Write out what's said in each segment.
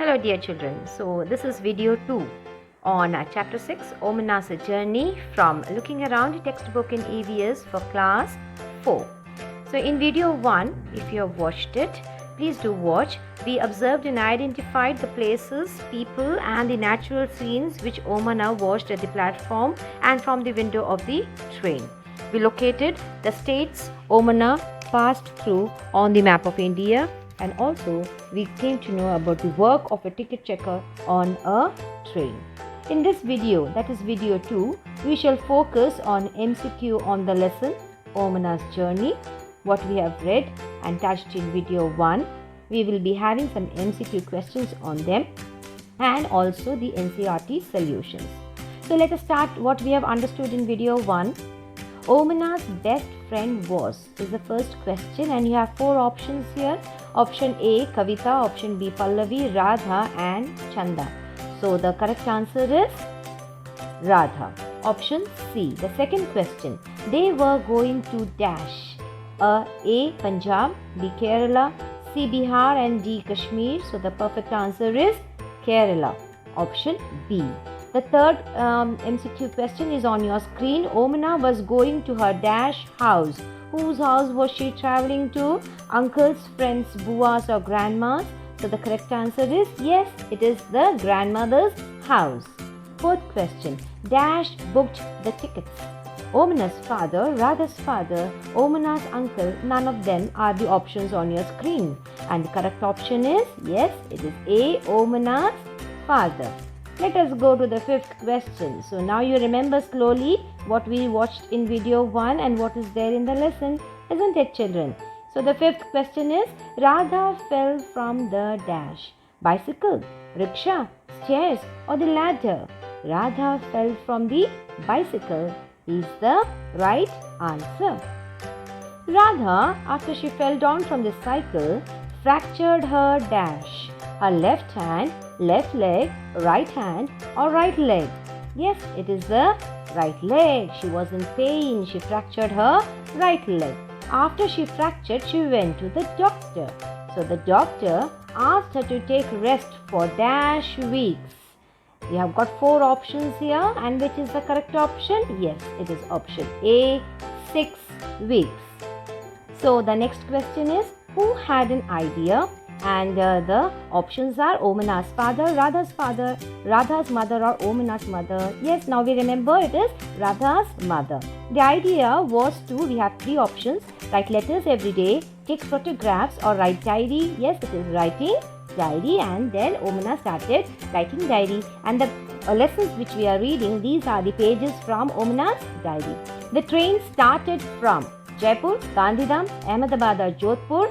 Hello dear children, so this is video 2 on chapter 6 Omanna's journey from looking around textbook in EVS for class 4. So in video 1, if you have watched it, please do watch. We observed and identified the places, people and the natural scenes which Omanna watched at the platform and from the window of the train. We located the states Omanna passed through on the map of India, and also we came to know about the work of a ticket checker on a train. In this video, that is video 2, we shall focus on MCQ on the lesson Omanna's journey, what we have read and touched in video 1. We will be having some MCQ questions on them and also the NCERT solutions. So let us start what we have understood in video 1. Omanna's best friend was is the first question, and you have 4 options here. Option A Kavita, option B Pallavi, Radha and Chanda. So the correct answer is Radha. Option C, the second question. They were going to dash. A Punjab, B Kerala, C Bihar and D Kashmir. So the perfect answer is Kerala. Option B. The third MCQ question is on your screen. Omanna was going to her dash house. Whose house was she traveling to? Uncles, friends, buas or grandmas? So the correct answer is yes, it is the grandmother's house. Fourth question. Dash booked the tickets. Omanna's father, Radha's father, Omanna's uncle, none of them are the options on your screen. And the correct option is yes, it is A, Omanna's father. Let us go to the fifth question. So now you remember slowly what we watched in video 1 and what is there in the lesson, isn't it, children? So the fifth question is, Radha fell from the dash. Bicycle, rickshaw, stairs or the ladder? Radha fell from the bicycle is the right answer. Radha, after she fell down from the cycle, fractured her dash. Her left hand, left leg, right hand or right leg? Yes, it is the right leg. She was in pain. She fractured her right leg. After she fractured, she went to the doctor. So the doctor asked her to take rest for dash weeks. We have got 4 options here, and which is the correct option? Yes, it is option A, 6 weeks. So the next question is, who had an idea? And the options are Omanna's father, Radha's mother or Omanna's mother. Yes, now we remember it is Radha's mother. The idea was we have 3 options. Write letters every day, take photographs or write diary. Yes, it is writing diary, and then Omanna started writing diary. And the lessons which we are reading, these are the pages from Omanna's diary. The train started from Jaipur, Gandhidham, Ahmedabad or Jodhpur.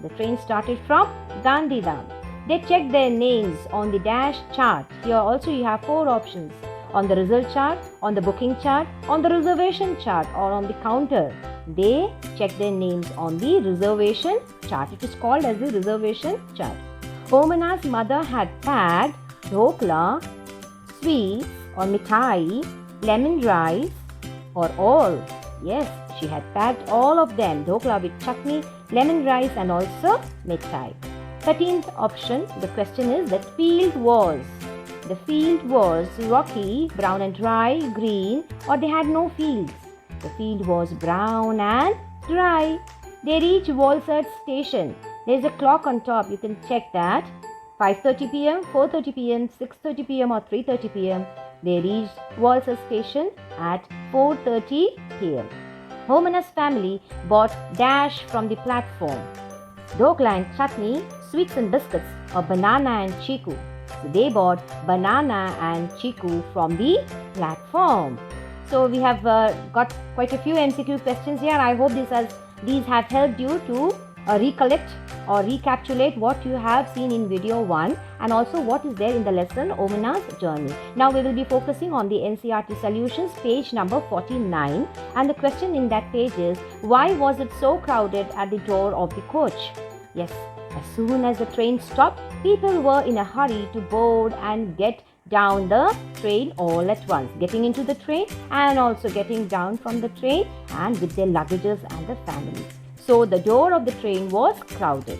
The train started from Gandhidham. They checked their names on the dash chart. Here also you have 4 options. On the result chart, on the booking chart, on the reservation chart or on the counter. They checked their names on the reservation chart. It is called as the reservation chart. Omanna's mother had packed dhokla, sweets or mithai, lemon rice or all. Yes, she had packed all of them. Dhokla with chutney, lemon rice and also mithai. 13th option, the question is, the field was rocky, brown and dry, green, or they had no fields. The field was brown and dry. They reached Walsall station. There is a clock on top, you can check that. 5:30 p.m., 4:30 p.m., 6:30 p.m. or 3:30 p.m. They reached Walsall station at 4:30 p.m. Omanna's family bought dash from the platform. Dhokla and chutney, sweets and biscuits, or banana and chiku. So they bought banana and chiku from the platform. So we have got quite a few MCQ questions here. I hope these have helped you to recollect or recapitulate what you have seen in video 1 and also what is there in the lesson Omanna's journey. Now we will be focusing on the NCERT solutions, page number 49, and the question in that page is, why was it so crowded at the door of the coach? Yes, as soon as the train stopped, people were in a hurry to board and get down the train all at once, getting into the train and also getting down from the train and with their luggages and the families. So the door of the train was crowded.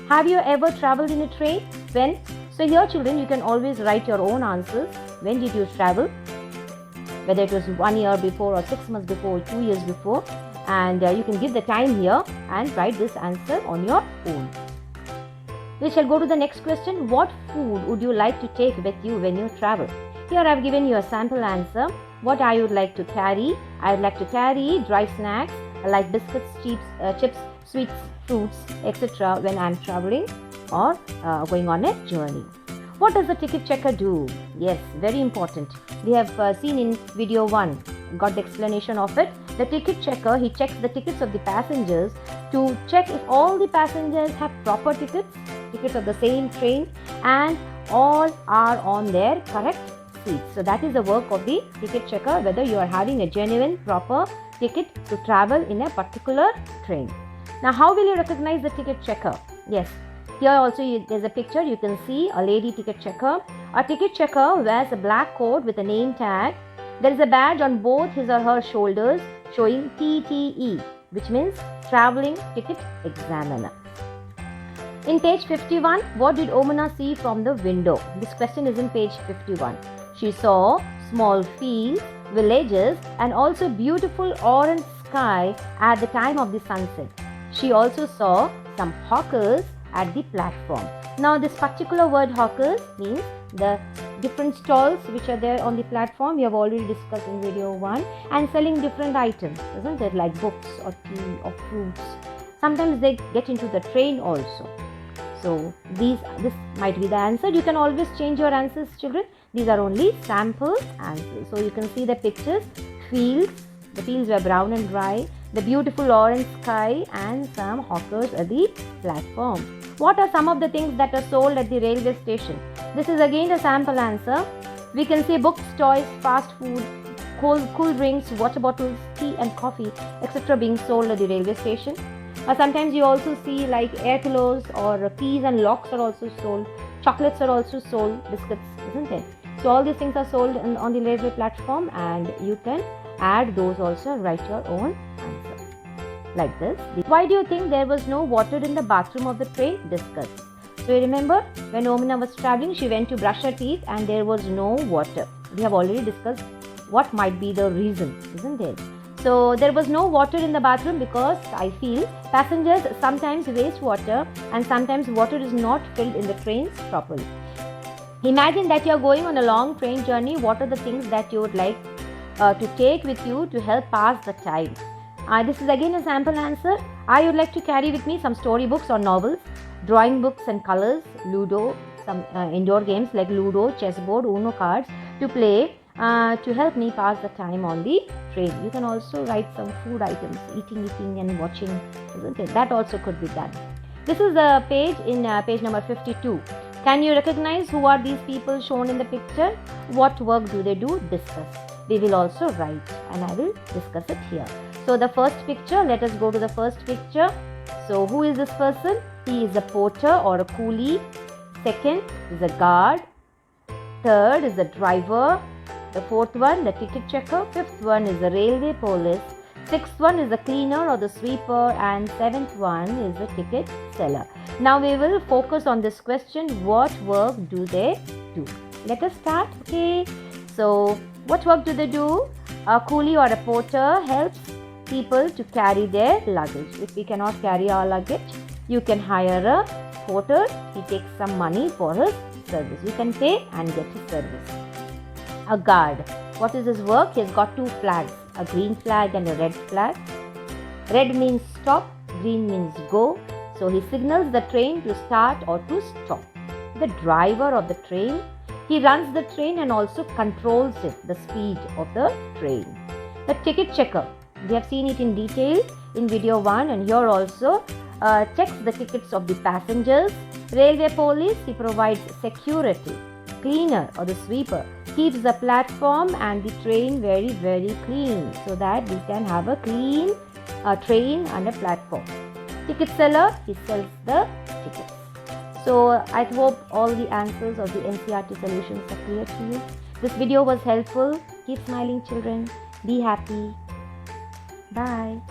Have you ever traveled in a train? When So here children, you can always write your own answers. When did you travel? Whether it was 1 year before or 6 months before or 2 years before, and you can give the time here and write this answer on your own. We shall go to the next question. What food would you like to take with you when you travel? Here I have given you a sample answer. What I would like to carry? I would like to carry dry snacks like biscuits, chips, sweets, fruits, etc. when I am traveling or going on a journey. What does the ticket checker do? Yes, very important. We have seen in video 1, got the explanation of it. The ticket checker, he checks the tickets of the passengers to check if all the passengers have proper tickets of the same train, and all are on their correct seats. So that is the work of the ticket checker, whether you are having a genuine proper ticket to travel in a particular train. Now how will you recognize the ticket checker? Yes, here also there's a picture. You can see a lady ticket checker. A ticket checker wears a black coat with a name tag. There is a badge on both his or her shoulders showing TTE, which means Traveling Ticket Examiner. In page 51, what did Omana see from the window? This question is in page 51. She saw small fields, villages, and also beautiful orange sky at the time of the sunset. She also saw some hawkers at the platform. Now this particular word hawkers means the different stalls which are there on the platform. We have already discussed in video 1, and selling different items, isn't it, like books or tea or fruits. Sometimes they get into the train also. So this might be the answer. You can always change your answers, children. These are only sample answers. So you can see the pictures. Fields, the fields were brown and dry. The beautiful orange sky and some hawkers at the platform. What are some of the things that are sold at the railway station? This is again a sample answer. We can see books, toys, fast food, cool drinks, water bottles, tea and coffee, etc. being sold at the railway station. Sometimes you also see like air pillows or keys and locks are also sold. Chocolates are also sold, biscuits, isn't it? So all these things are sold on the railway platform, and you can add those also, write your own answer like this. Why do you think there was no water in the bathroom of the train? Discuss. So you remember when Omana was traveling, she went to brush her teeth and there was no water. We have already discussed what might be the reason, isn't it? So there was no water in the bathroom because I feel passengers sometimes waste water, and sometimes water is not filled in the trains properly. Imagine that you are going on a long train journey. What are the things that you would like to take with you to help pass the time? This is again a sample answer. I would like to carry with me some storybooks or novels, drawing books and colors, Ludo, some indoor games like Ludo, chessboard, Uno cards to play to help me pass the time on the train. You can also write some food items, eating and watching, isn't it? That also could be done. This is a page in page number 52. Can you recognize who are these people shown in the picture? What work do they do? Discuss. We will also write, and I will discuss it here. So the first picture, let us go to the first picture. So who is this person? He is a porter or a coolie. Second is a guard. Third is a driver. The fourth one, the ticket checker. Fifth one is the railway police. Sixth one is the cleaner or the sweeper, and seventh one is the ticket seller. Now we will focus on this question. What work do they do? Let us start. Okay. So what work do they do? A coolie or a porter helps people to carry their luggage. If we cannot carry our luggage, you can hire a porter. He takes some money for his service. You can pay and get his service. A guard. What is his work? He has got two flags, a green flag and a red flag. Red means stop, green means go. So he signals the train to start or to stop. The driver of the train, he runs the train and also controls it, the speed of the train. The ticket checker, we have seen it in detail in video 1, and here also checks the tickets of the passengers. Railway police, he provides security. Cleaner or the sweeper keeps the platform and the train very, very clean so that we can have a clean train and a platform. Ticket seller, he sells the tickets. So I hope all the answers of the NCERT solutions are clear to you. This video was helpful. Keep smiling, children. Be happy. Bye.